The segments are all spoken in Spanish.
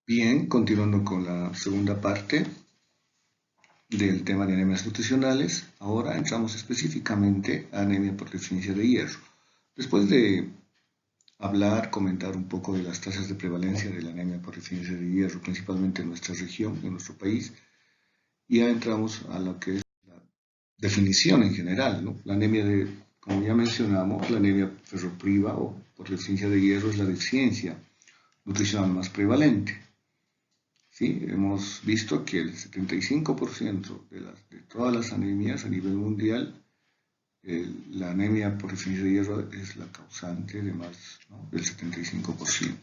Bien, continuando con la segunda parte del tema de anemias nutricionales, ahora entramos específicamente a anemia por deficiencia de hierro. Después de comentar un poco de las tasas de prevalencia de la anemia por deficiencia de hierro, principalmente en nuestra región, en nuestro país, ya entramos a lo que es la definición en general, ¿no? La anemia como ya mencionamos, la anemia ferropriva o por deficiencia de hierro es la deficiencia nutricional más prevalente. Sí, hemos visto que el 75% de todas las anemias a nivel mundial, la anemia por deficiencia de hierro es la causante de más, ¿no?, del 75%.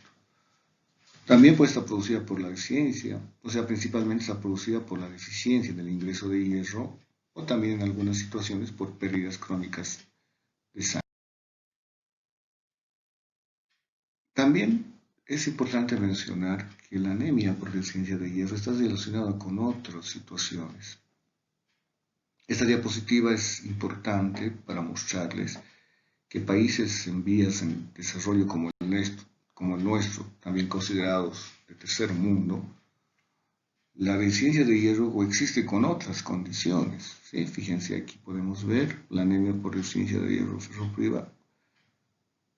También puede estar producida por la deficiencia, o sea, principalmente está producida por la deficiencia del ingreso de hierro o también en algunas situaciones por pérdidas crónicas de sangre. También es importante mencionar que la anemia por deficiencia de hierro está relacionada con otras situaciones. Esta diapositiva es importante para mostrarles que países en vías de desarrollo como el nuestro, también considerados de tercer mundo, la deficiencia de hierro coexiste con otras condiciones. ¿Sí? Fíjense, aquí podemos ver la anemia por deficiencia de hierro ferropriva.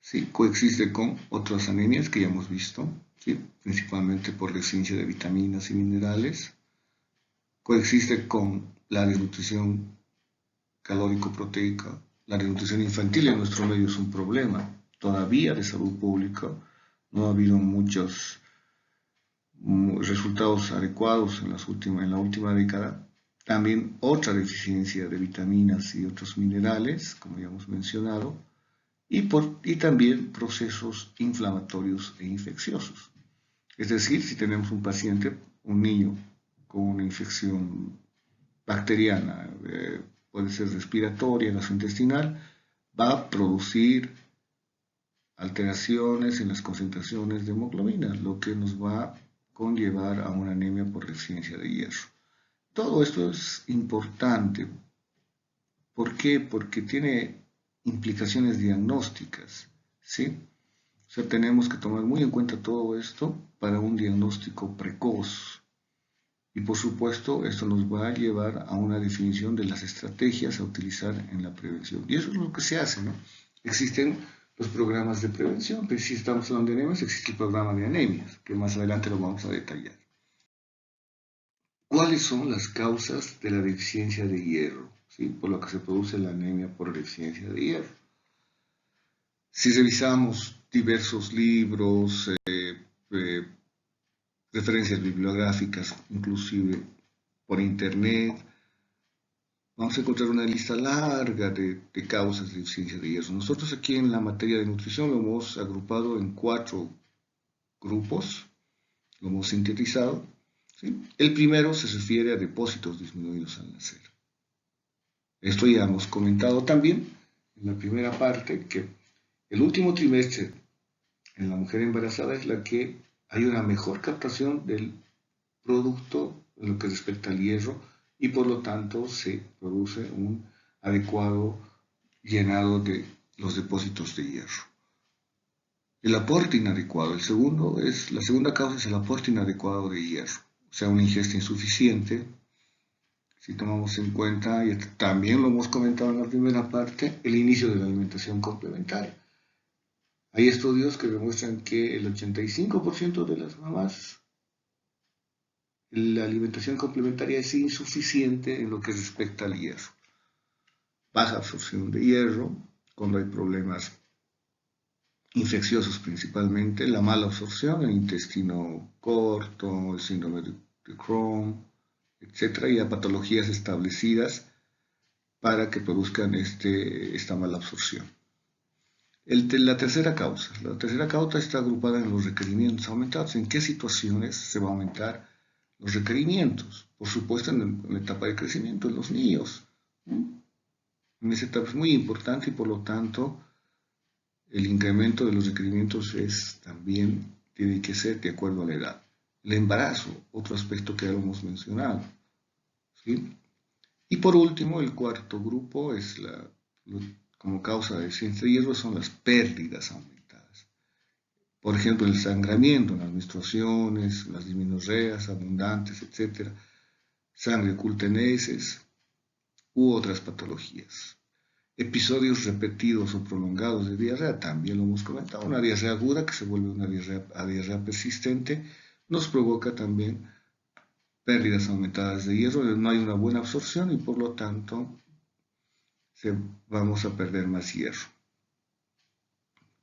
¿Sí? Coexiste con otras anemias que ya hemos visto, ¿sí?, principalmente por deficiencia de vitaminas y minerales. Coexiste con la desnutrición calórico-proteica. La desnutrición infantil en nuestro medio es un problema todavía de salud pública. No ha habido muchos resultados adecuados en la última década. También otra deficiencia de vitaminas y otros minerales, como ya hemos mencionado, y también procesos inflamatorios e infecciosos. Es decir, si tenemos un paciente, un niño con una infección bacteriana, puede ser respiratoria, gastrointestinal, va a producir alteraciones en las concentraciones de hemoglobina, lo que nos va a conllevar a una anemia por deficiencia de hierro. Todo esto es importante. ¿Por qué? Porque tiene implicaciones diagnósticas, ¿sí? O sea, tenemos que tomar muy en cuenta todo esto para un diagnóstico precoz. Y por supuesto, esto nos va a llevar a una definición de las estrategias a utilizar en la prevención. Y eso es lo que se hace, ¿no? Existen los programas de prevención, pero si estamos hablando de anemias, existe el programa de anemias, que más adelante lo vamos a detallar. ¿Cuáles son las causas de la deficiencia de hierro? ¿Sí? Por lo que se produce la anemia por deficiencia de hierro. Si revisamos diversos libros, referencias bibliográficas, inclusive por internet, vamos a encontrar una lista larga de causas de deficiencia de hierro. Nosotros aquí en la materia de nutrición lo hemos agrupado en 4 grupos, lo hemos sintetizado. ¿Sí? El primero se refiere a depósitos disminuidos al nacer. Esto ya hemos comentado también en la primera parte, que el último trimestre en la mujer embarazada es la que hay una mejor captación del producto en lo que respecta al hierro y por lo tanto se produce un adecuado llenado de los depósitos de hierro. El aporte inadecuado, la segunda causa es el aporte inadecuado de hierro, o sea, una ingesta insuficiente. Si tomamos en cuenta, y también lo hemos comentado en la primera parte, el inicio de la alimentación complementaria. Hay estudios que demuestran que el 85% de las mamás, la alimentación complementaria es insuficiente en lo que respecta al hierro. Baja absorción de hierro, cuando hay problemas infecciosos principalmente, la mala absorción, el intestino corto, el síndrome de Crohn, etc. Y a patologías establecidas para que produzcan esta mala absorción. La tercera causa está agrupada en los requerimientos aumentados. ¿En qué situaciones se va a aumentar los requerimientos? Por supuesto, en la etapa de crecimiento, en los niños. En esa etapa es muy importante y por lo tanto el incremento de los requerimientos también tiene que ser de acuerdo a la edad. El embarazo, otro aspecto que ya lo hemos mencionado. ¿Sí? Y por último, el cuarto grupo como causa de deficiencia de hierro son las pérdidas aumentadas. por ejemplo, el sangramiento, las menstruaciones, las disminureas abundantes, etc., sangre oculta en heces u otras patologías. Episodios repetidos o prolongados de diarrea, también lo hemos comentado, una diarrea aguda que se vuelve una diarrea persistente, nos provoca también pérdidas aumentadas de hierro, no hay una buena absorción y por lo tanto vamos a perder más hierro.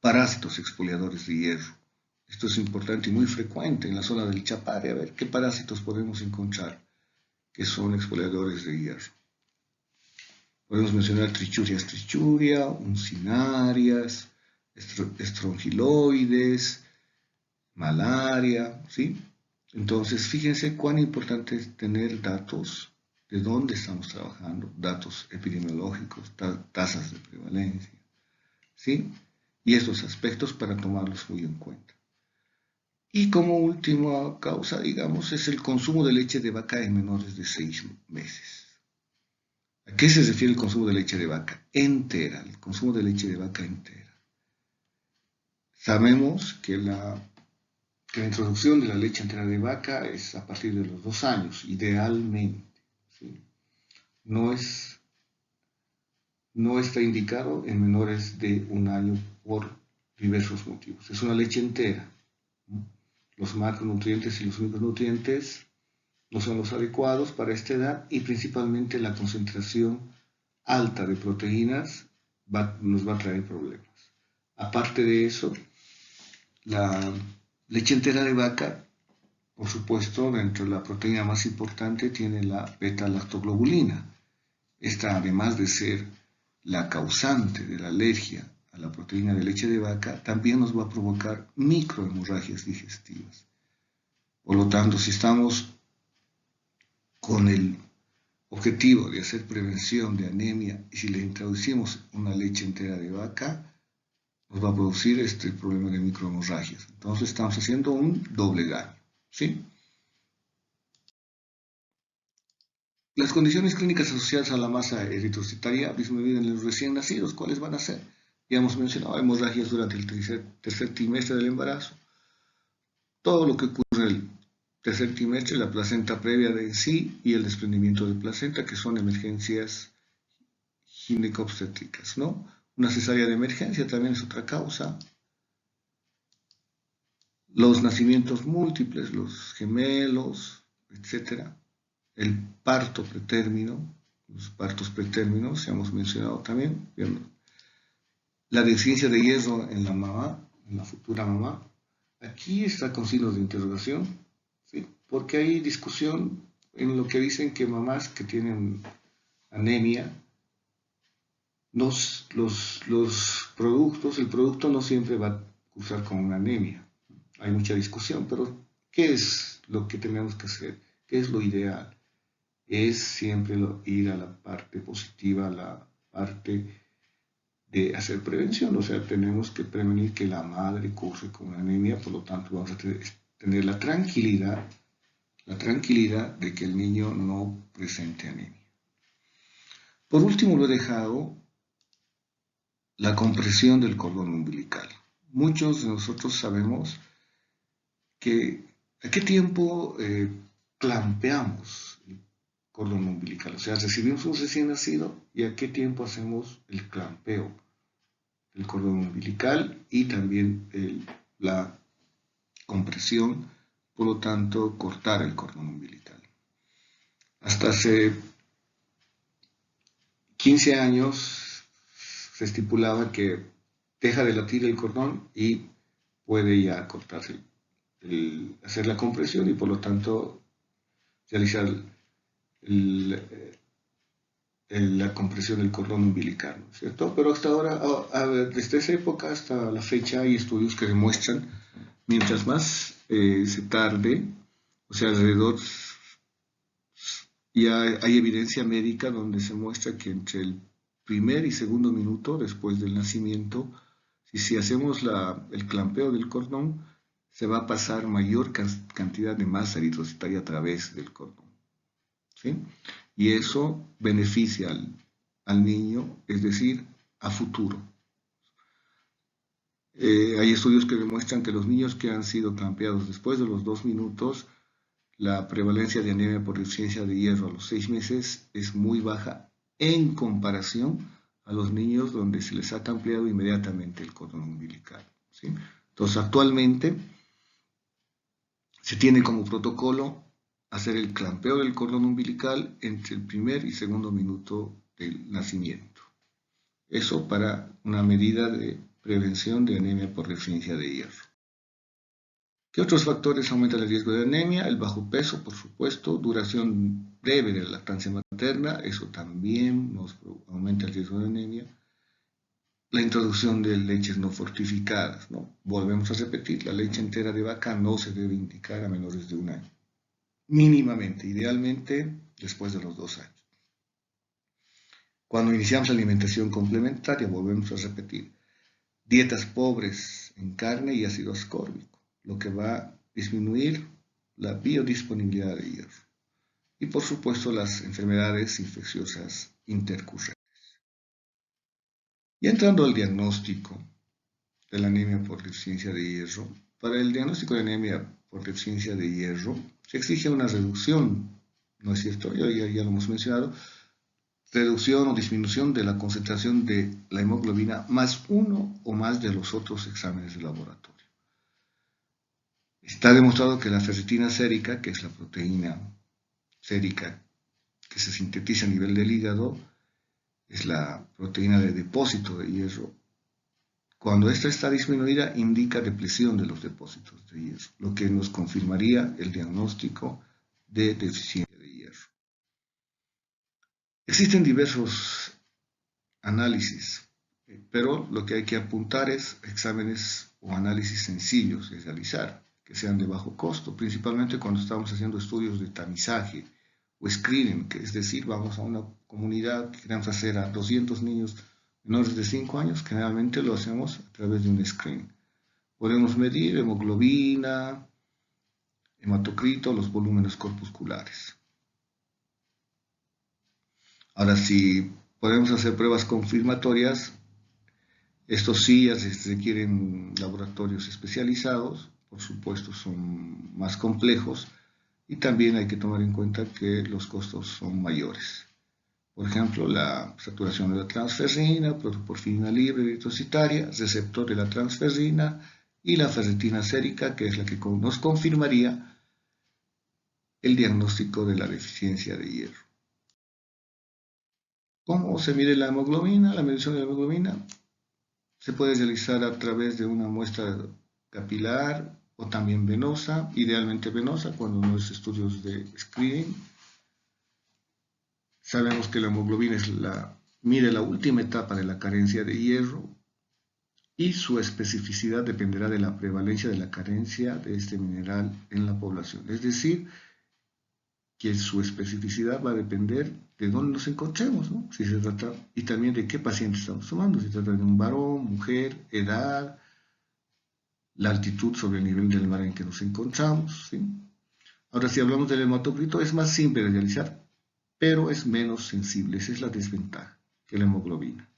Parásitos exfoliadores de hierro. Esto es importante y muy frecuente en la zona del Chapare. A ver qué parásitos podemos encontrar que son exfoliadores de hierro. Podemos mencionar trichuria, uncinarias, estrongiloides, malaria, ¿sí? Entonces, fíjense cuán importante es tener datos de dónde estamos trabajando, datos epidemiológicos, tasas de prevalencia, ¿sí? Y estos aspectos para tomarlos muy en cuenta. Y como última causa, digamos, es el consumo de leche de vaca en menores de 6 meses. ¿A qué se refiere el consumo de leche de vaca? Entera, el consumo de leche de vaca entera. Sabemos que la introducción de la leche entera de vaca es a partir de los 2 años, idealmente. ¿Sí? No está indicado en menores de 1 año por diversos motivos. Es una leche entera. Los macronutrientes y los micronutrientes no son los adecuados para esta edad y principalmente la concentración alta de proteínas nos va a traer problemas. Aparte de eso, la leche entera de vaca, por supuesto, dentro de la proteína más importante tiene la beta-lactoglobulina. Esta, además de ser la causante de la alergia a la proteína de leche de vaca, también nos va a provocar microhemorragias digestivas. Por lo tanto, si estamos con el objetivo de hacer prevención de anemia y si le introducimos una leche entera de vaca, nos va a producir este problema de microhemorragias. Entonces estamos haciendo un doble daño, ¿sí? Las condiciones clínicas asociadas a la masa eritrocitaria disminuyen en los recién nacidos. ¿Cuáles van a ser? Ya hemos mencionado hemorragias durante el tercer trimestre del embarazo. Todo lo que ocurre en el tercer trimestre, la placenta previa de sí y el desprendimiento de placenta, que son emergencias ginecobstétricas, ¿no? Una cesárea de emergencia también es otra causa. Los nacimientos múltiples, los gemelos, etc. El parto pretérmino, los partos pretérminos, ya hemos mencionado también. La deficiencia de hierro en la mamá, en la futura mamá. Aquí está con signos de interrogación, ¿sí? Porque hay discusión en lo que dicen que mamás que tienen anemia, los productos, el producto no siempre va a cursar con una anemia. Hay mucha discusión, pero ¿qué es lo que tenemos que hacer? ¿Qué es lo ideal? Es siempre ir a la parte positiva, a la parte de hacer prevención, o sea, tenemos que prevenir que la madre curse con anemia, por lo tanto vamos a tener la tranquilidad de que el niño no presente anemia. Por último, lo he dejado la compresión del cordón umbilical. Muchos de nosotros sabemos que a qué tiempo clampeamos el cordón umbilical, o sea, recibimos un recién nacido y a qué tiempo hacemos el clampeo del cordón umbilical y también la compresión, por lo tanto, cortar el cordón umbilical. Hasta hace 15 años se estipulaba que deja de latir el cordón y puede ya cortarse, hacer la compresión y por lo tanto realizar la compresión del cordón umbilical, ¿no es cierto? Pero hasta ahora, desde esa época hasta la fecha, hay estudios que demuestran, mientras más se tarde, o sea, alrededor, ya hay evidencia médica donde se muestra que entre el primer y segundo minuto después del nacimiento, si hacemos el clampeo del cordón, se va a pasar mayor cantidad de masa eritrocitaria a través del cordón, ¿sí? Y eso beneficia al niño, es decir, a futuro. Hay estudios que demuestran que los niños que han sido campeados después de los 2 minutos, la prevalencia de anemia por deficiencia de hierro a los 6 meses es muy baja en comparación a los niños donde se les ha cambiado inmediatamente el cordón umbilical, ¿sí? Entonces, actualmente se tiene como protocolo hacer el clampeo del cordón umbilical entre el primer y segundo minuto del nacimiento. Eso para una medida de prevención de anemia por deficiencia de hierro. ¿Qué otros factores aumentan el riesgo de anemia? El bajo peso, por supuesto, duración breve de la lactancia materna, eso también nos aumenta el riesgo de anemia. La introducción de leches no fortificadas, ¿no? Volvemos a repetir, la leche entera de vaca no se debe indicar a menores de 1 año. Mínimamente, idealmente, después de los 2 años. Cuando iniciamos la alimentación complementaria, volvemos a repetir, dietas pobres en carne y ácido ascórbico, lo que va a disminuir la biodisponibilidad de hierro. Y por supuesto las enfermedades infecciosas intercurrentes. Y entrando al diagnóstico de la anemia por deficiencia de hierro, para el diagnóstico de anemia por deficiencia de hierro se exige una reducción, ¿no es cierto? Ya lo hemos mencionado, reducción o disminución de la concentración de la hemoglobina más uno o más de los otros exámenes de laboratorio. Está demostrado que la ferritina sérica, que es la proteína sérica que se sintetiza a nivel del hígado, es la proteína de depósito de hierro. Cuando esta está disminuida, indica depresión de los depósitos de hierro, lo que nos confirmaría el diagnóstico de deficiencia de hierro. Existen diversos análisis, pero lo que hay que apuntar es exámenes o análisis sencillos de realizar, que sean de bajo costo, principalmente cuando estamos haciendo estudios de tamizaje o screening, que es decir, vamos a una comunidad que queremos hacer a 200 niños menores de 5 años, generalmente lo hacemos a través de un screening. Podemos medir hemoglobina, hematocrito, los volúmenes corpusculares. Ahora, si podemos hacer pruebas confirmatorias, estos sí ya se requieren laboratorios especializados, por supuesto son más complejos y también hay que tomar en cuenta que los costos son mayores. Por ejemplo, la saturación de la transferrina, protoporfirina libre eritrocitaria, receptor de la transferrina y la ferritina sérica, que es la que nos confirmaría el diagnóstico de la deficiencia de hierro. ¿Cómo se mide la hemoglobina? La medición de la hemoglobina se puede realizar a través de una muestra capilar o también venosa, idealmente venosa cuando no es estudios de screening. Sabemos que la hemoglobina mide la última etapa de la carencia de hierro y su especificidad dependerá de la prevalencia de la carencia de este mineral en la población. Es decir, que su especificidad va a depender de dónde nos encontremos, ¿no? Si se trata, y también de qué paciente estamos tomando, si se trata de un varón, mujer, edad, la altitud sobre el nivel del mar en que nos encontramos, ¿sí? Ahora, si hablamos del hematocrito, es más simple de realizar, pero es menos sensible. Esa es la desventaja que la hemoglobina.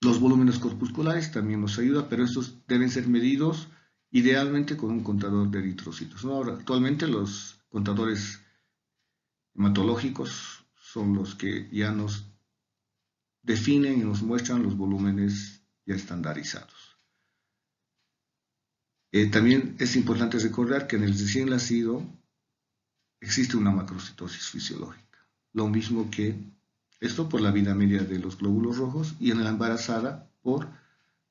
Los volúmenes corpusculares también nos ayudan, pero estos deben ser medidos idealmente con un contador de eritrocitos. Ahora, actualmente los contadores hematológicos son los que ya nos definen y nos muestran los volúmenes ya estandarizados. También es importante recordar que en el recién nacido existe una macrocitosis fisiológica, lo mismo que esto por la vida media de los glóbulos rojos y en la embarazada por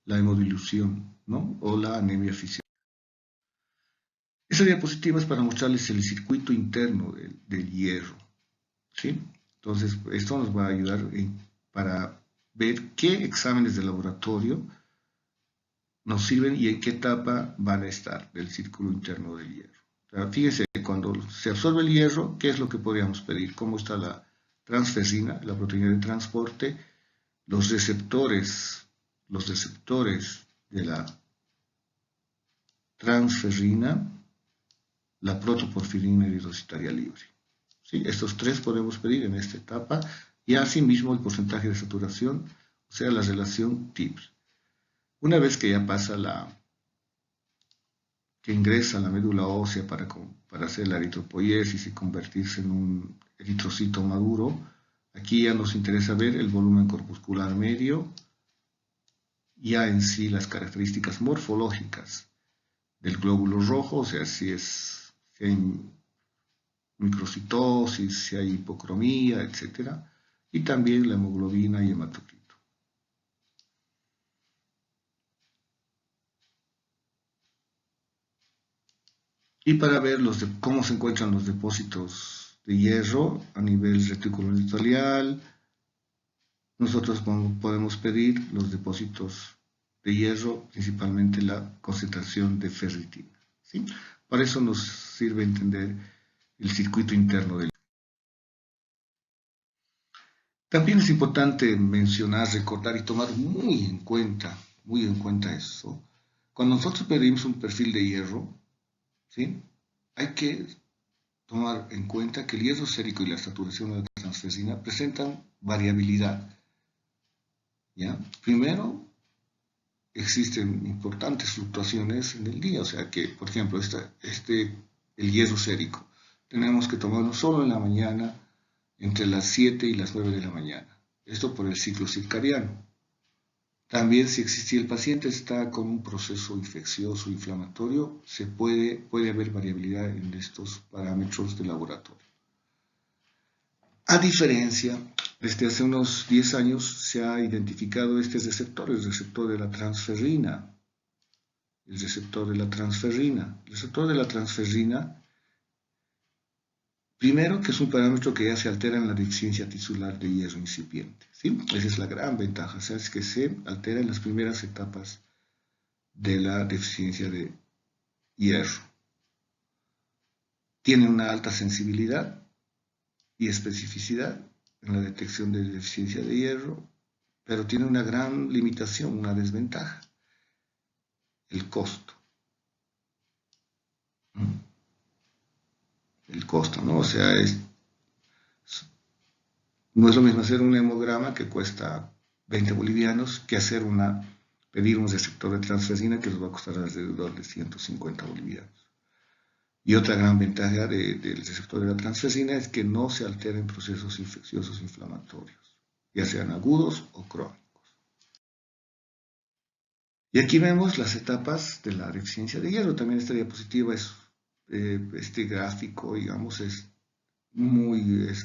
la hemodilución, ¿no? O la anemia fisiológica. Esta diapositiva es para mostrarles el circuito interno del hierro, ¿sí? Entonces, esto nos va a ayudar para ver qué exámenes de laboratorio nos sirven y en qué etapa van a estar del círculo interno del hierro. O sea, fíjense, cuando se absorbe el hierro, ¿qué es lo que podríamos pedir? ¿Cómo está la transferrina, la proteína de transporte? Los receptores de la transferrina, la protoporfirina eritrocitaria libre. ¿Sí? Estos tres podemos pedir en esta etapa y asimismo el porcentaje de saturación o sea, la relación TIPS. Una vez que ya pasa que ingresa a la médula ósea para hacer la eritropoiesis y convertirse en un eritrocito maduro, aquí ya nos interesa ver el volumen corpuscular medio, ya en sí las características morfológicas del glóbulo rojo, o sea, si hay microcitosis, si hay hipocromía, etc. Y también la hemoglobina y hematocrito. Y para ver cómo se encuentran los depósitos de hierro a nivel retículo endotelial, nosotros podemos pedir los depósitos de hierro, principalmente la concentración de ferritina, ¿sí? Para eso nos sirve entender el circuito interno del. También es importante mencionar, recordar y tomar muy en cuenta eso. Cuando nosotros pedimos un perfil de hierro, ¿sí? Hay que tomar en cuenta que el hierro sérico y la saturación de la transferrina presentan variabilidad, ¿ya? Primero, existen importantes fluctuaciones en el día, o sea que, por ejemplo, el hierro sérico, tenemos que tomarlo solo en la mañana, entre las 7 y las 9 de la mañana. Esto por el ciclo circadiano. También si el paciente está con un proceso infeccioso, inflamatorio, puede haber variabilidad en estos parámetros de laboratorio. A diferencia, desde hace unos 10 años se ha identificado este receptor, el receptor de la transferrina. El receptor de la transferrina. El receptor de la transferrina, primero que es un parámetro que ya se altera en la deficiencia tisular de hierro incipiente, ¿sí? Esa es la gran ventaja, o sea, es que se altera en las primeras etapas de la deficiencia de hierro. Tiene una alta sensibilidad y especificidad en la detección de deficiencia de hierro, pero tiene una gran limitación, una desventaja, el costo. El costo, ¿no? O sea, no es lo mismo hacer un hemograma que cuesta 20 bolivianos que pedir un receptor de transferrina que nos va a costar alrededor de 150 bolivianos. Y otra gran ventaja del receptor de la transferrina es que no se altera en procesos infecciosos inflamatorios, ya sean agudos o crónicos. Y aquí vemos las etapas de la deficiencia de hierro. También esta diapositiva este gráfico, digamos, es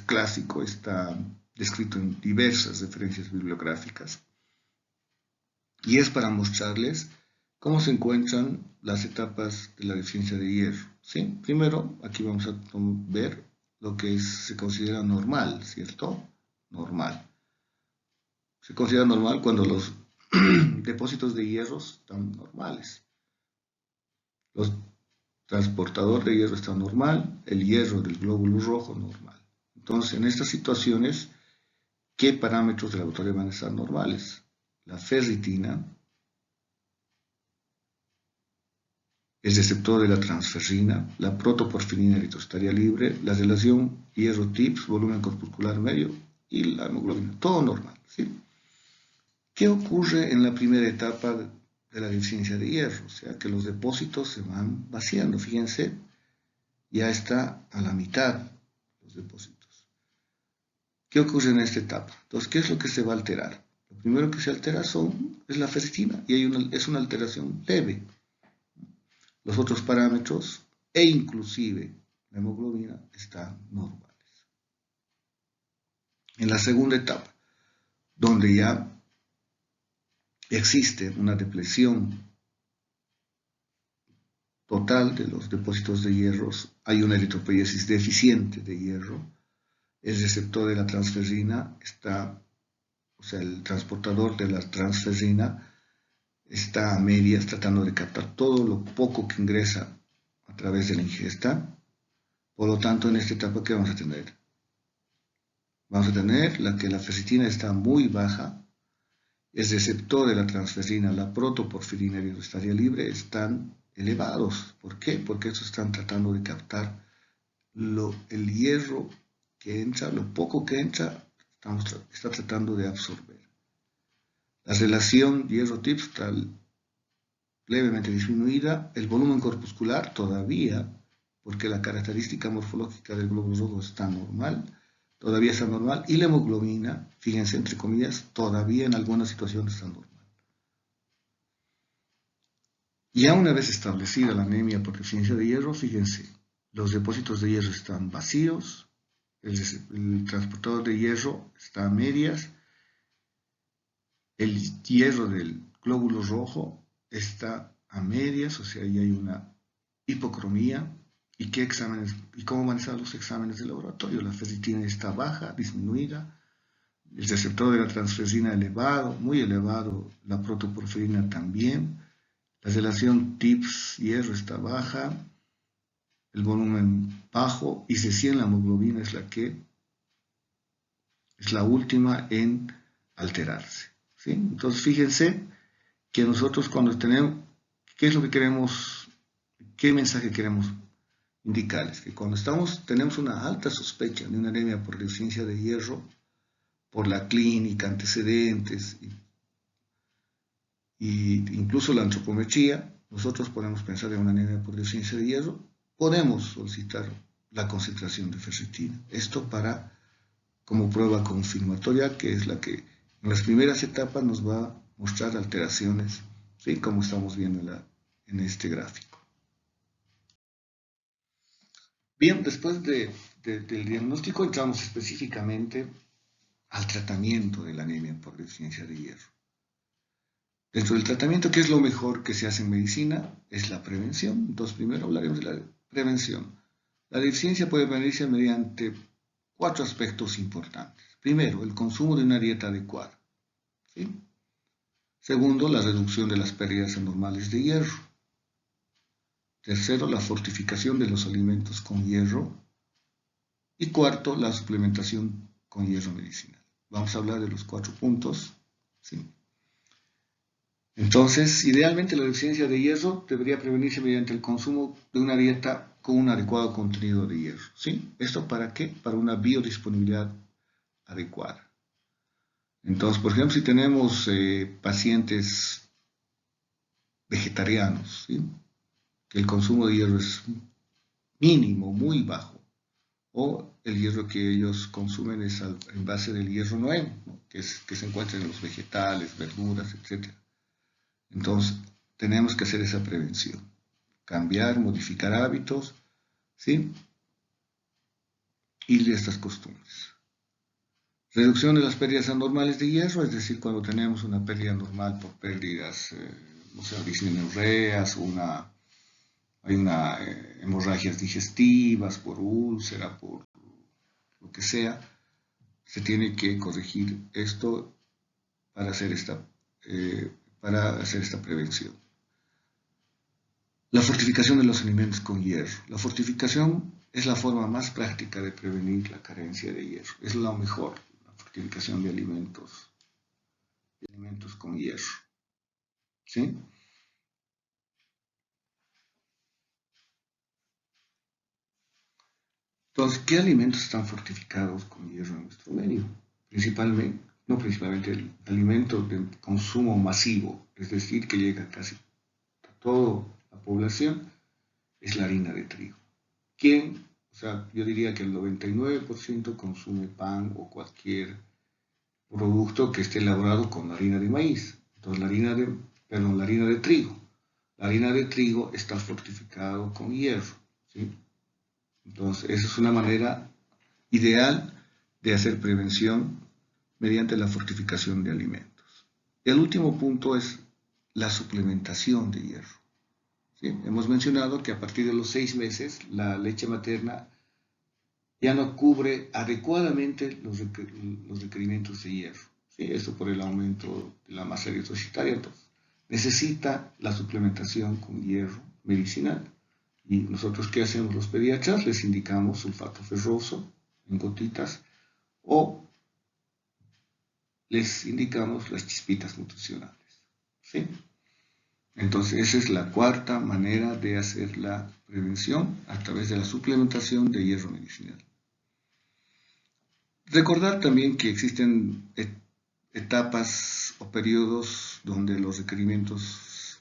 clásico, está descrito en diversas referencias bibliográficas. Y es para mostrarles cómo se encuentran las etapas de la deficiencia de hierro, ¿sí? Primero, aquí vamos a ver lo que se considera normal, ¿cierto? Normal. Se considera normal cuando los depósitos de hierro están normales. Los transportadores de hierro están normal, el hierro del glóbulo rojo normal. Entonces, en estas situaciones, ¿qué parámetros de laboratorio van a estar normales? La ferritina, el receptor de la transferrina, la protoporfirina eritrocitaria libre, la relación hierro-TIPS, volumen corpuscular medio y la hemoglobina, todo normal, ¿sí? ¿Qué ocurre en la primera etapa de la deficiencia de hierro? O sea, que los depósitos se van vaciando, fíjense, ya está a la mitad los depósitos. ¿Qué ocurre en esta etapa? Entonces, ¿qué es lo que se va a alterar? Lo primero que se altera es la ferritina y es una alteración leve. Los otros parámetros e inclusive la hemoglobina están normales. En la segunda etapa, donde ya existe una depresión total de los depósitos de hierros, hay una eritropoiesis deficiente de hierro, el receptor de la transferrina o sea, el transportador de la transferrina está a medias tratando de captar todo lo poco que ingresa a través de la ingesta. Por lo tanto, en esta etapa, ¿qué vamos a tener? Vamos a tener que la ferritina está muy baja, el receptor de la transferrina, la protoporfirina eritrocitaria libre, están elevados. ¿Por qué? Porque estos están tratando de captar el hierro que entra, lo poco que entra, está tratando de absorber. La relación hierro-TIPS está levemente disminuida, el volumen corpuscular todavía, porque la característica morfológica del glóbulo rojo está normal, todavía está normal, y la hemoglobina, fíjense entre comillas, todavía en algunas situaciones está normal. Ya una vez establecida la anemia por deficiencia de hierro, fíjense, los depósitos de hierro están vacíos, el transportador de hierro está a medias, el hierro del glóbulo rojo está a medias, o sea, ahí hay una hipocromía. ¿Y qué exámenes, y cómo van a ser los exámenes de laboratorio? La ferritina está baja, disminuida, el receptor de la transferrina elevado, muy elevado, la protoporfirina también, la relación TIPS-hierro está baja, el volumen bajo, y recién la hemoglobina es la que es la última en alterarse, ¿sí? Entonces fíjense que nosotros cuando tenemos, ¿qué es lo que queremos, qué mensaje queremos indicarles? Que cuando tenemos una alta sospecha de una anemia por deficiencia de hierro, por la clínica, antecedentes y incluso la antropometría, nosotros podemos pensar en una anemia por deficiencia de hierro, podemos solicitar la concentración de ferritina. Esto como prueba confirmatoria, que es la que en las primeras etapas nos va a mostrar alteraciones, ¿sí? Como estamos viendo en este gráfico. Bien, después del diagnóstico entramos específicamente al tratamiento de la anemia por deficiencia de hierro. Dentro del tratamiento, ¿qué es lo mejor que se hace en medicina? Es la prevención. Entonces, primero hablaremos de la prevención. La deficiencia puede prevenirse mediante 4 aspectos importantes. Primero, el consumo de una dieta adecuada, ¿sí? Segundo, la reducción de las pérdidas anormales de hierro. Tercero, la fortificación de los alimentos con hierro. Y cuarto, la suplementación con hierro medicinal. Vamos a hablar de los 4 puntos, ¿sí? Entonces, idealmente la deficiencia de hierro debería prevenirse mediante el consumo de una dieta con un adecuado contenido de hierro, ¿sí? ¿Esto para qué? Para una biodisponibilidad adecuada. Entonces, por ejemplo, si tenemos pacientes vegetarianos, ¿sí? Que el consumo de hierro es mínimo, muy bajo, o el hierro que ellos consumen es en base del hierro noem, ¿no? que se encuentra en los vegetales, verduras, etc. Entonces, tenemos que hacer esa prevención, cambiar, modificar hábitos, ¿sí? Y estas costumbres. Reducción de las pérdidas anormales de hierro, es decir, cuando tenemos una pérdida normal por pérdidas, dismenorreas, hay hemorragias digestivas, por úlcera, por lo que sea, se tiene que corregir esto para hacer esta prevención. La fortificación de los alimentos con hierro. La fortificación es la forma más práctica de prevenir la carencia de hierro. Es lo mejor, la fortificación de alimentos con hierro. ¿Sí? Entonces, ¿qué alimentos están fortificados con hierro en nuestro medio? Principalmente el alimento de consumo masivo, es decir, que llega casi a toda la población, es la harina de trigo. Yo diría que el 99% consume pan o cualquier producto que esté elaborado con harina de maíz. Entonces, la harina de trigo. La harina de trigo está fortificado con hierro, ¿sí? Entonces, esa es una manera ideal de hacer prevención mediante la fortificación de alimentos. El último punto es la suplementación de hierro. ¿Sí? Hemos mencionado que a partir de los 6 meses la leche materna ya no cubre adecuadamente los requerimientos de hierro. ¿Sí? Esto por el aumento de la masa eritrocitaria. Entonces, necesita la suplementación con hierro medicinal. Y nosotros, ¿qué hacemos los pediatras? Les indicamos sulfato ferroso en gotitas o les indicamos las chispitas nutricionales, ¿sí? Entonces, esa es la cuarta manera de hacer la prevención a través de la suplementación de hierro medicinal. Recordar también que existen etapas o periodos donde los requerimientos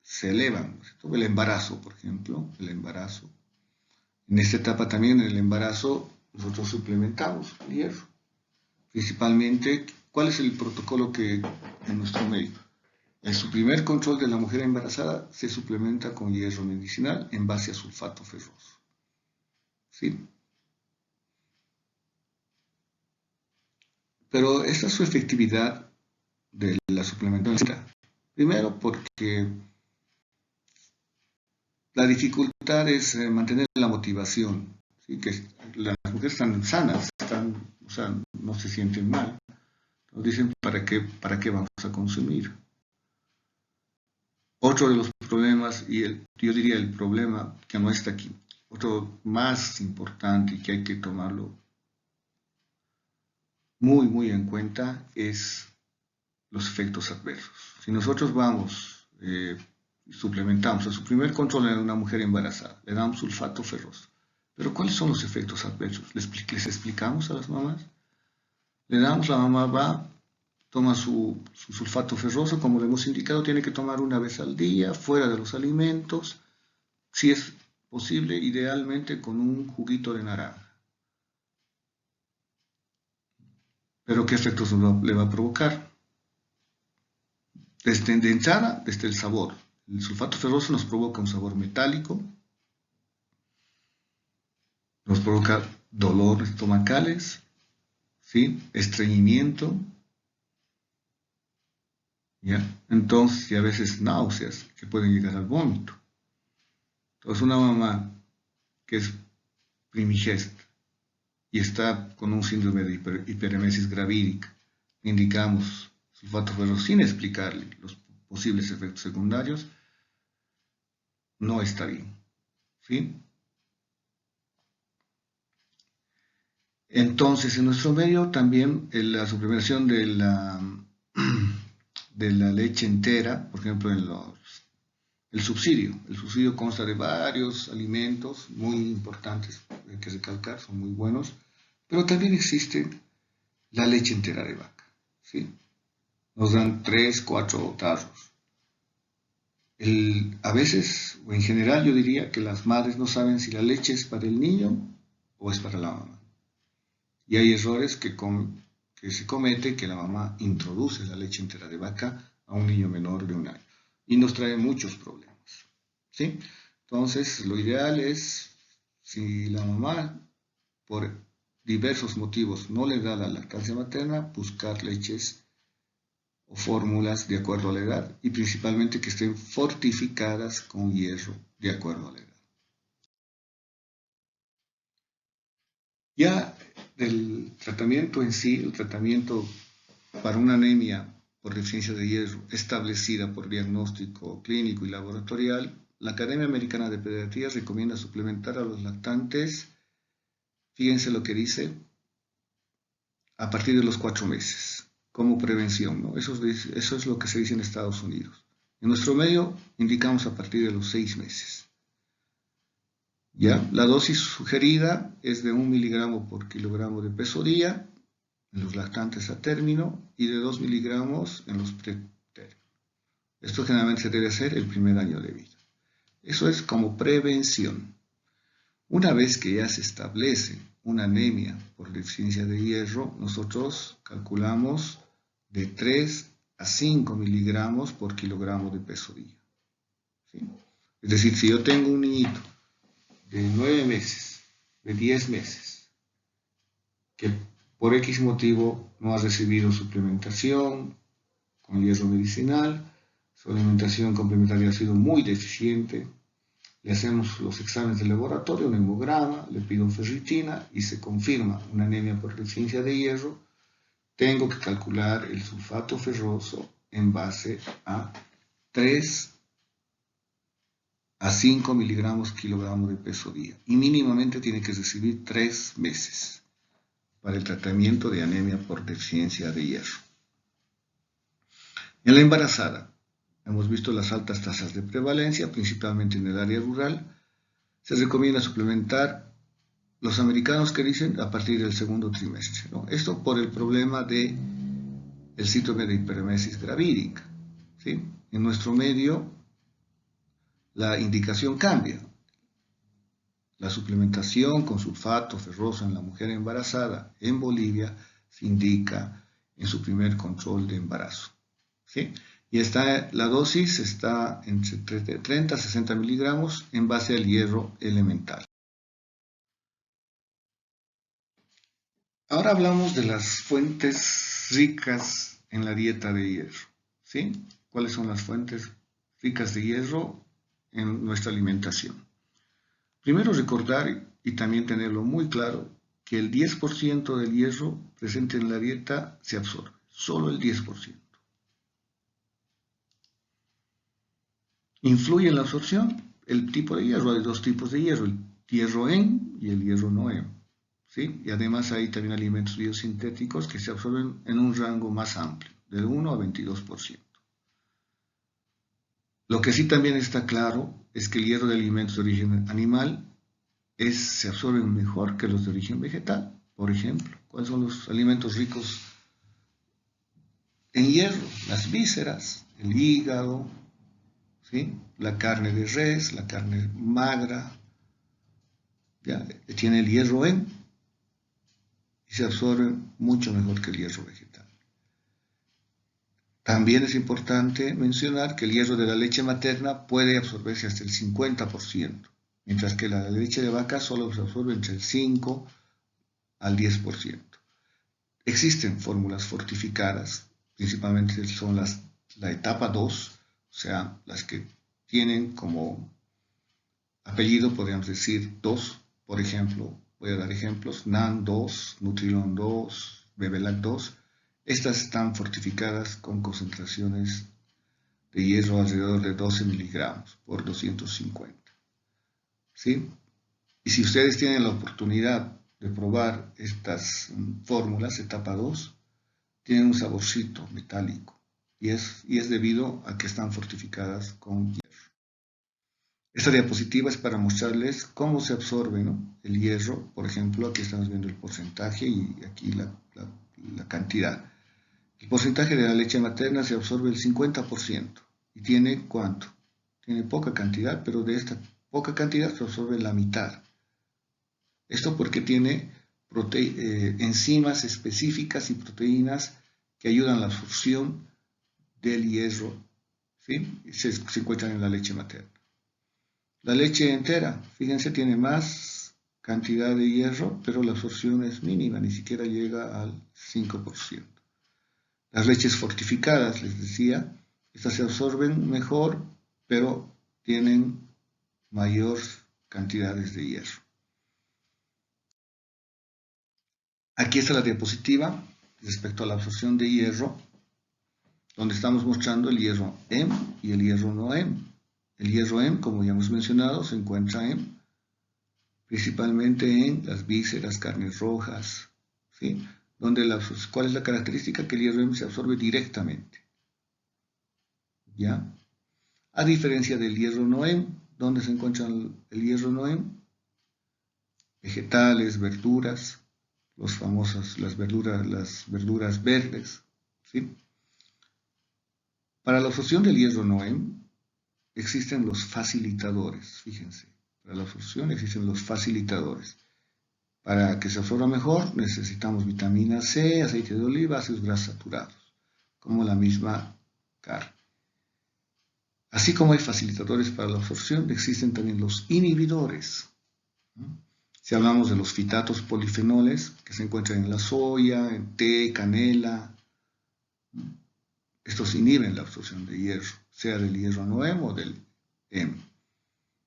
se elevan, ¿no? El embarazo, por ejemplo, el embarazo. En esta etapa también, en el embarazo, nosotros suplementamos hierro. Principalmente, ¿cuál es el protocolo que en nuestro medio? En su primer control de la mujer embarazada se suplementa con hierro medicinal en base a sulfato ferroso. ¿Sí? Pero esta es su efectividad de la suplementación. Primero porque la dificultad es mantener la motivación, ¿sí? Que las mujeres están sanas, o sea, no se sienten mal. Nos dicen, ¿para qué vamos a consumir? Otro de los problemas, yo diría el problema que no está aquí, otro más importante y que hay que tomarlo muy, muy en cuenta es los efectos adversos. Si nosotros vamos, suplementamos a su primer control en una mujer embarazada, le damos sulfato ferroso. Pero ¿cuáles son los efectos adversos? ¿Les explicamos a las mamás? Le damos, la mamá va, toma su sulfato ferroso, como le hemos indicado, tiene que tomar una vez al día, fuera de los alimentos, si es posible, idealmente con un juguito de naranja. Pero ¿qué efectos le va a provocar? De entrada, desde el sabor. El sulfato ferroso nos provoca un sabor metálico, nos provoca dolores estomacales, ¿sí? Estreñimiento, ¿ya? Entonces, y a veces náuseas que pueden llegar al vómito. Entonces, una mamá que es primigesta y está con un síndrome de hiperemesis gravídica, indicamos sulfato ferroso sin explicarle los posibles efectos secundarios, no está bien, ¿sí? Entonces, en nuestro medio también la suplementación de la leche entera, por ejemplo, el subsidio consta de varios alimentos muy importantes, hay que recalcar, son muy buenos, pero también existe la leche entera de vaca, ¿sí? Nos dan 3, 4 tarros. A veces, o en general, yo diría que las madres no saben si la leche es para el niño o es para la mamá. Y hay errores que se comete, que la mamá introduce la leche entera de vaca a un niño menor de 1 año. Y nos trae muchos problemas, ¿sí? Entonces, lo ideal es, si la mamá, por diversos motivos, no le da la lactancia materna, buscar leches o fórmulas de acuerdo a la edad y principalmente que estén fortificadas con hierro de acuerdo a la edad. Ya del tratamiento en sí, el tratamiento para una anemia por deficiencia de hierro establecida por diagnóstico clínico y laboratorial, la Academia Americana de Pediatría recomienda suplementar a los lactantes, fíjense lo que dice, a partir de los 4 meses, como prevención, ¿no? Eso es lo que se dice en Estados Unidos. En nuestro medio indicamos a partir de los 6 meses. ¿Ya? La dosis sugerida es de 1 miligramo por kilogramo de peso día en los lactantes a término y de 2 miligramos en los pretérminos. Esto generalmente se debe hacer el primer año de vida. Eso es como prevención. Una vez que ya se establece una anemia por deficiencia de hierro, nosotros calculamos de 3 a 5 miligramos por kilogramo de peso día. ¿Sí? Es decir, si yo tengo un niñito de 9 meses, de 10 meses, que por X motivo no ha recibido suplementación con hierro medicinal, su alimentación complementaria ha sido muy deficiente, le hacemos los exámenes de laboratorio, un hemograma, le pido ferritina y se confirma una anemia por deficiencia de hierro, tengo que calcular el sulfato ferroso en base a 3 a 5 miligramos kilogramo de peso día y mínimamente tiene que recibir 3 meses para el tratamiento de anemia por deficiencia de hierro. En la embarazada, hemos visto las altas tasas de prevalencia, principalmente en el área rural. Se recomienda suplementar, los americanos que dicen, a partir del segundo trimestre, ¿no? Esto por el problema de el síndrome de hiperemesis gravídica. ¿Sí? En nuestro medio, la indicación cambia. La suplementación con sulfato ferroso en la mujer embarazada en Bolivia se indica en su primer control de embarazo. ¿Sí? Y la dosis está entre 30 a 60 miligramos en base al hierro elemental. Ahora hablamos de las fuentes ricas en la dieta de hierro. ¿Sí? ¿Cuáles son las fuentes ricas de hierro en nuestra alimentación? Primero recordar y también tenerlo muy claro que el 10% del hierro presente en la dieta se absorbe, solo el 10%. ¿Influye en la absorción? El tipo de hierro, hay dos tipos de hierro, el hierro en y el hierro no en. ¿Sí? Y además hay también alimentos biosintéticos que se absorben en un rango más amplio, del 1 a 22%. Lo que sí también está claro es que el hierro de alimentos de origen animal se absorben mejor que los de origen vegetal. Por ejemplo, ¿cuáles son los alimentos ricos en hierro? Las vísceras, el hígado, ¿sí? La carne de res, la carne magra, ¿ya? Tiene el hierro en y se absorbe mucho mejor que el hierro vegetal. También es importante mencionar que el hierro de la leche materna puede absorberse hasta el 50%, mientras que la leche de vaca solo se absorbe entre el 5 al 10%. Existen fórmulas fortificadas, principalmente son la etapa 2, o sea, las que tienen como apellido, podríamos decir, 2, por ejemplo, voy a dar ejemplos, NAN 2, Nutrilon 2, Bebelac 2. Estas están fortificadas con concentraciones de hierro alrededor de 12 miligramos por 250. ¿Sí? Y si ustedes tienen la oportunidad de probar estas fórmulas, etapa 2, tienen un saborcito metálico y es debido a que están fortificadas con hierro. Esta diapositiva es para mostrarles cómo se absorbe, ¿no? El hierro. Por ejemplo, aquí estamos viendo el porcentaje y aquí la cantidad. El porcentaje de la leche materna se absorbe el 50%. ¿Y tiene cuánto? Tiene poca cantidad, pero de esta poca cantidad se absorbe la mitad. Esto porque tiene enzimas específicas y proteínas que ayudan a la absorción del hierro, ¿sí? Se encuentran en la leche materna. La leche entera, fíjense, tiene más cantidad de hierro, pero la absorción es mínima, ni siquiera llega al 5%. Las leches fortificadas, les decía, estas se absorben mejor, pero tienen mayor cantidades de hierro. Aquí está la diapositiva respecto a la absorción de hierro, donde estamos mostrando el hierro Hem y el hierro no Hem. El hierro Hem, como ya hemos mencionado, se encuentra principalmente en las vísceras, carnes rojas, ¿sí? ¿Cuál es la característica? Que el hierro Hem se absorbe directamente, ¿ya? A diferencia del hierro no Hem, ¿dónde se encuentra el hierro no Hem? Vegetales, verduras, las verduras verdes, ¿sí? Para la absorción del hierro no Hem existen los facilitadores, fíjense. Para la absorción existen los facilitadores. Para que se absorba mejor necesitamos vitamina C, aceite de oliva, ácidos grasos saturados, como la misma carne. Así como hay facilitadores para la absorción, existen también los inhibidores. Si hablamos de los fitatos polifenoles que se encuentran en la soya, en té, canela, estos inhiben la absorción de hierro, sea del hierro no Hem o del Hem.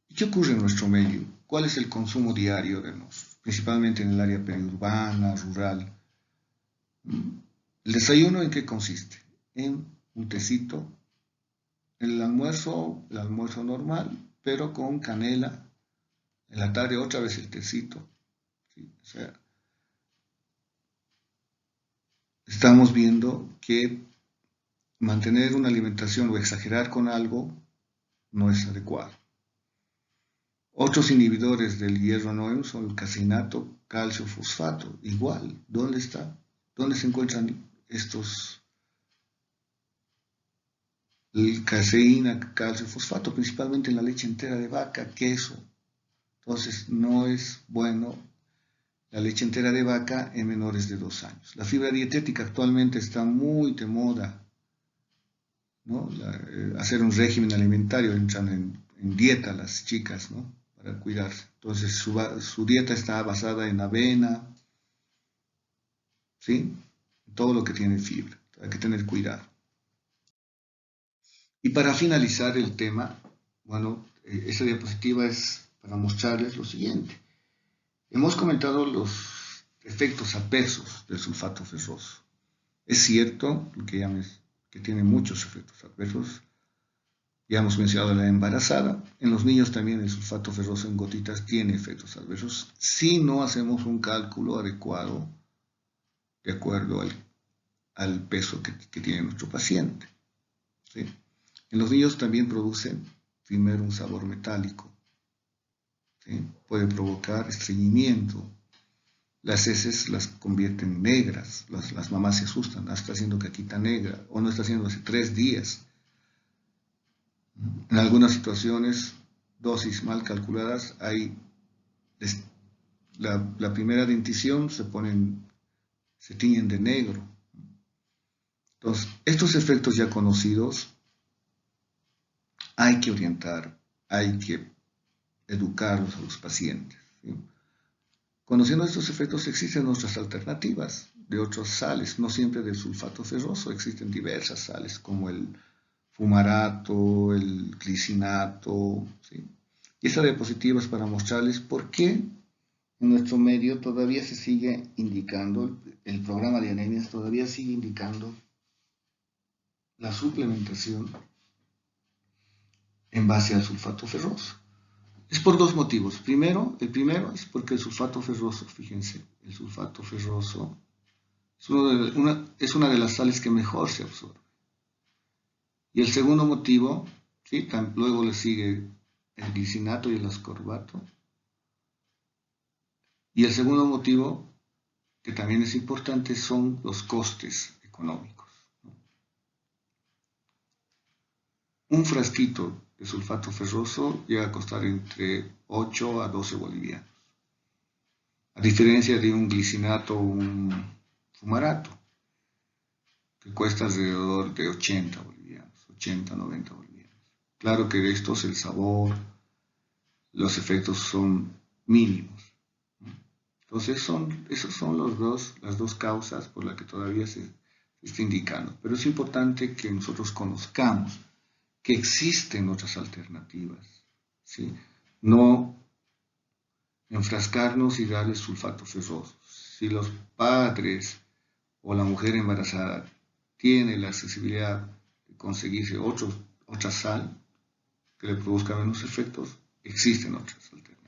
¿Y qué ocurre en nuestro medio? ¿Cuál es el consumo diario principalmente en el área periurbana, rural? ¿El desayuno en qué consiste? En un tecito. El almuerzo normal, pero con canela. En la tarde otra vez el tecito. ¿Sí? O sea, estamos viendo que mantener una alimentación o exagerar con algo no es adecuado. Otros inhibidores del hierro no Hem son el caseinato, calcio, fosfato. Igual, ¿dónde está? ¿Dónde se encuentran estos caseína, calcio, fosfato, principalmente en la leche entera de vaca, queso. Entonces, no es bueno la leche entera de vaca en menores de 2 años. La fibra dietética actualmente está muy de moda, ¿no? Hacer un régimen alimentario, entran en dieta las chicas, ¿no? Para cuidarse. Entonces, su dieta está basada en avena, ¿sí? Todo lo que tiene fibra. Hay que tener cuidado. Y para finalizar el tema, bueno, esta diapositiva es para mostrarles lo siguiente. Hemos comentado los efectos adversos del sulfato ferroso. Es cierto que tiene muchos efectos adversos. Ya hemos mencionado la embarazada. En los niños también el sulfato ferroso en gotitas tiene efectos adversos si no hacemos un cálculo adecuado de acuerdo al peso que tiene nuestro paciente, ¿sí? En los niños también producen primero un sabor metálico, ¿sí? Puede provocar estreñimiento. Las heces las convierten negras, las mamás se asustan, está haciendo caquita negra o no está haciendo hace 3 días. En algunas situaciones, dosis mal calculadas, la primera dentición se tiñen de negro. Entonces, estos efectos ya conocidos hay que orientar, hay que educarlos a los pacientes, ¿sí? Conociendo estos efectos existen otras alternativas de otras sales, no siempre del sulfato ferroso, existen diversas sales como el fumarato, el glicinato, ¿sí? Y esta diapositiva es para mostrarles por qué en nuestro medio todavía se sigue indicando, el programa de anemias todavía sigue indicando la suplementación en base al sulfato ferroso. Es por 2 motivos. El primero es porque el sulfato ferroso, fíjense, el sulfato ferroso es una de las sales que mejor se absorbe. Y el segundo motivo, ¿sí? Luego le sigue el glicinato y el ascorbato. Y el segundo motivo, que también es importante, son los costes económicos. Un frasquito de sulfato ferroso llega a costar entre 8 a 12 bolivianos, a diferencia de un glicinato o un fumarato, que cuesta alrededor de 80 bolivianos, 80, 90 bolivianos. Claro que de estos el sabor, los efectos son mínimos. Entonces, esas son las dos causas por las que todavía se está indicando. Pero es importante que nosotros conozcamos que existen otras alternativas, ¿sí? No enfrascarnos y darle sulfato ferroso. Si los padres o la mujer embarazada tiene la accesibilidad de conseguirse otra sal que le produzca menos efectos, existen otras alternativas.